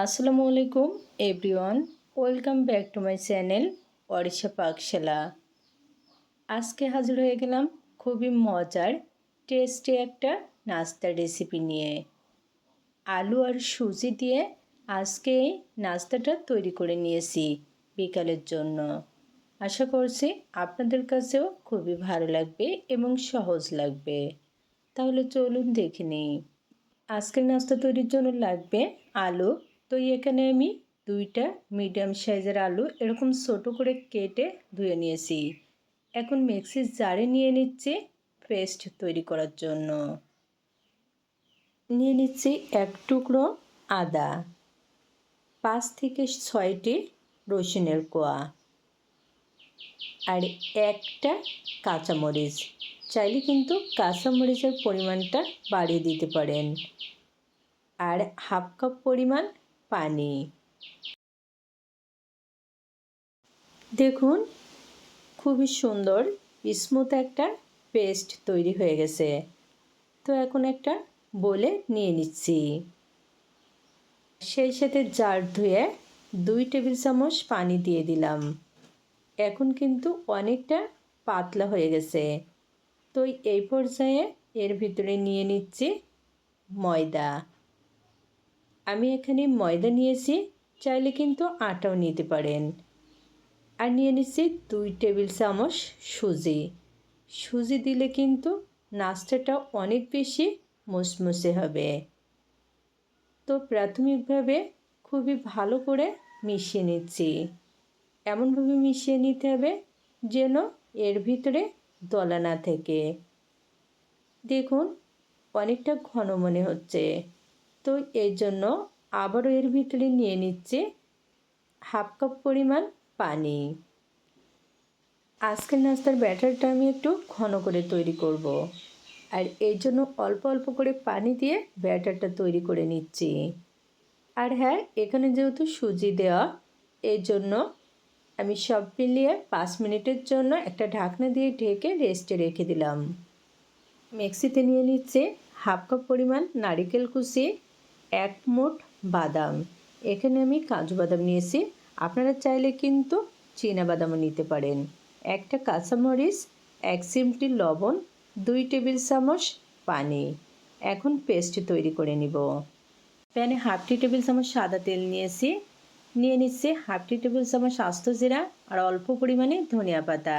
আসসালামু আলাইকুম everyone, welcome back to my channel Odisha Pakshala. আজকে হাজির হয়ে গেলাম খুবই মজার টেস্টি একটা নাস্তার রেসিপি নিয়ে। আলু আর সুজি দিয়ে আজকে এই নাস্তাটা তৈরি করে নিয়েছি বিকালের জন্য। আশা করছি আপনাদের কাছেও খুবই ভালো লাগবে এবং সহজ লাগবে। তাহলে চলুন দেখে নিই। আজকের নাস্তা তৈরির জন্য লাগবে আলু। তো এখানে আমি 2টা মিডিয়াম সাইজের আলু এরকম ছোটো করে কেটে ধুয়ে নিয়েছি। এখন মিক্সির জারে নিয়ে নিচ্ছি পেস্ট তৈরি করার জন্য। নিয়ে নিচ্ছি 1 টুকরো আদা, 5 থেকে 6টি রসুনের কোয়া আর একটা কাঁচামরিচ। চাইলে কিন্তু কাঁচামরিচের পরিমাণটা বাড়িয়ে দিতে পারেন। আর হাফ কাপ পরিমাণ পানি। দেখুন খুবই সুন্দর স্মুথ একটা পেস্ট তৈরি হয়ে গেছে। তো এখন একটা বলে নিয়ে নিচ্ছি। সেই সাথে জার ধুয়ে 2 টেবিল চামচ পানি দিয়ে দিলাম। এখন কিন্তু অনেকটা পাতলা হয়ে গেছে। তো এই পর্যায়ে এর ভিতরে নিয়ে নিচ্ছি ময়দা। আমি এখানে ময়দা নিয়েছি, চাইলে কিন্তু আটাও নিতে পারেন। আর নিয়ে নিচ্ছি 2 টেবিল চামচ সুজি। সুজি দিলে কিন্তু নাস্তাটা অনেক বেশি মুসমুসে হবে। তো প্রাথমিকভাবে খুবই ভালো করে মিশিয়ে নিচ্ছি। এমনভাবে মিশিয়ে নিতে হবে যেন এর ভিতরে দলা না থাকে। দেখুন অনেকটা ঘন মনে হচ্ছে। তো এই জন্য আবারও এর ভিতরে নিয়ে নিচ্ছি হাফ কাপ পরিমাণ পানি। আজকের নাস্তার ব্যাটারটা আমি একটু ঘন করে তৈরি করব। আর এই জন্য অল্প অল্প করে পানি দিয়ে ব্যাটারটা তৈরি করে নিচ্ছি। আর হ্যাঁ, এখানে যেহেতু সুজি দেওয়া, এই জন্য আমি সব মিলিয়ে 5 মিনিটের জন্য একটা ঢাকনা দিয়ে ঢেকে রেস্টে রেখে দিলাম। মিক্সিতে নিয়ে নিচ্ছে হাফ কাপ পরিমাণ নারিকেল কুচি, 1 মুঠ বাদাম। এখানে আমি কাজু বাদাম নিয়েছি, আপনারা চাইলে কিন্তু চীনা বাদামও নিতে পারেন। একটা কাঁচামরিচ, 1 চিমটি লবণ, 2 টেবিল চামচ পানি। এখন পেস্ট তৈরি করে নিব। প্যানে হাফ টি টেবিল চামচ সাদা তেল নিয়েছি। নিয়ে নিচ্ছি হাফ টি টেবিল চামচ আস্ত জিরা আর অল্প পরিমাণে ধনিয়া পাতা।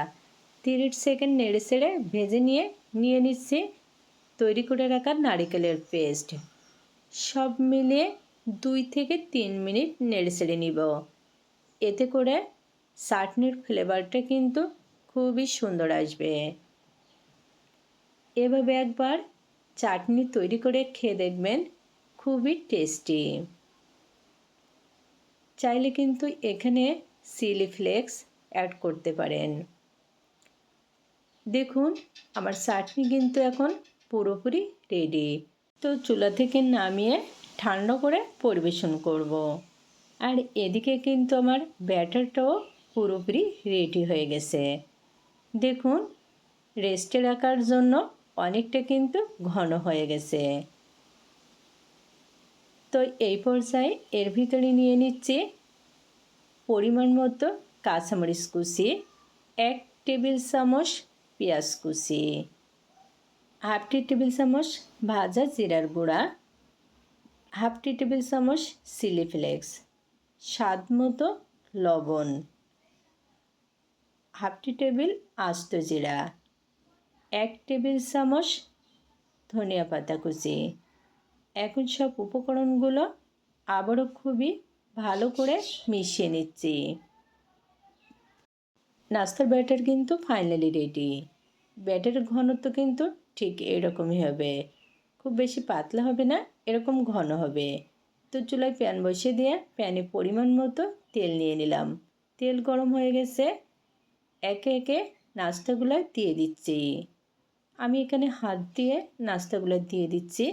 30 সেকেন্ড নেড়ে ছেড়ে ভেজে নিয়ে নিচ্ছি তৈরি করে রাখা নারিকেলের পেস্ট। সব মিলিয়ে 2 থেকে 3 মিনিট নেড়ে ছেড়ে নিব। এতে করে চাটনির ফ্লেভারটা কিন্তু খুবই সুন্দর আসবে। এভাবে একবার চাটনি তৈরি করে খেয়ে দেখবেন, খুবই টেস্টি। চাইলে কিন্তু এখানে চিলি ফ্লেক্স অ্যাড করতে পারেন। দেখুন আমার চাটনি কিন্তু এখন পুরোপুরি রেডি। তো চুলা থেকে নামিয়ে ঠান্ডা করে পরিবেশন করব। আর এদিকে কিন্তু আমার ব্যাটারটাও পুরোপুরি রেডি হয়ে গেছে। দেখুন রেস্টে রাখার জন্য অনেকটা কিন্তু ঘন হয়ে গেছে। তো এই পর্যায়ে এর ভিতরে নিয়ে নিচ্ছি পরিমাণ মতো কাঁচামরিচ কুচি, 1 টেবিল চামচ পেঁয়াজ কুচি, হাফ টি টেবিল চামচ ভাজা জিরার গুঁড়া, হাফ টি টেবিল চামচ চিলি ফ্লেক্স, স্বাদ মতো লবণ, হাফ টি টেবিল আস্ত জিরা, 1 টেবিল চামচ ধনিয়া পাতা কুচি। এখন সব উপকরণগুলো আবারও খুবই ভালো করে মিশিয়ে নিচ্ছি। নাস্তার ব্যাটার কিন্তু ফাইনালি রেডি। ব্যাটারের ঘনত্ব কিন্তু ঠিক এরকমই হবে, খুব বেশি পাতলা হবে না, এরকম ঘন হবে। তো চুলায় প্যান বসিয়ে দিয়ে প্যানে পরিমাণ মতো তেল নিয়ে নিলাম। তেল গরম হয়ে গেছে, একে একে নাস্তাগুলো দিয়ে দিচ্ছি। আমি এখানে হাত দিয়ে নাস্তাগুলো দিয়ে দিচ্ছি,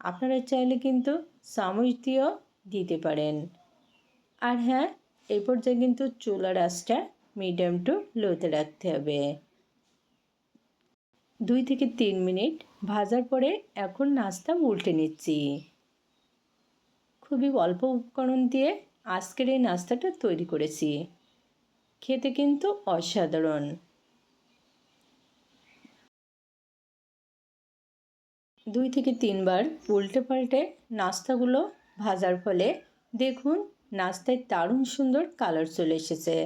আপনারা চাইলে কিন্তু চামচ দিয়েও দিতে পারেন। আর হ্যাঁ, এই পর্যায়ে কিন্তু চুলার আঁচটা মিডিয়াম টু লোতে রাখতে হবে। 2 থেকে 3 মিনিট ভাজার পরে এখন নাস্তা উল্টে নিচ্ছি। খুবই অল্প উপকরণ দিয়ে আজকের এই নাস্তাটা তৈরি করেছি। খেতে কিন্তু অসাধারণ। 2 থেকে 3 বার উল্টে পাল্টে নাস্তাগুলো ভাজার ফলে দেখুন নাস্তায় দারুণ সুন্দর কালার চলে এসেছে,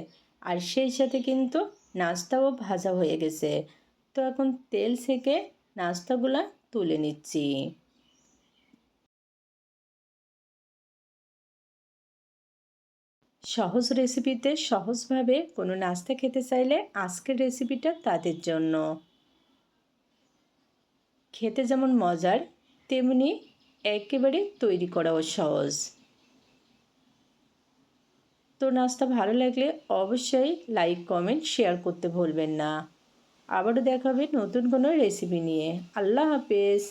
আর সেই সাথে কিন্তু নাস্তাও ভাজা হয়ে গেছে। তো এখন তেল থেকে নাস্তাগুলা তুলে নিচ্ছি। সহজ রেসিপিতে সহজভাবে কোনো নাস্তা খেতে চাইলে আজকের রেসিপিটা তাদের জন্য। খেতে যেমন মজার তেমনি একেবারে তৈরি করাও সহজ। তো নাস্তা ভালো লাগলে অবশ্যই লাইক কমেন্ট শেয়ার করতে ভুলবেন না। আবারও দেখা হবে নতুন কোনো রেসিপি নিয়ে। আল্লাহ হাফেজ।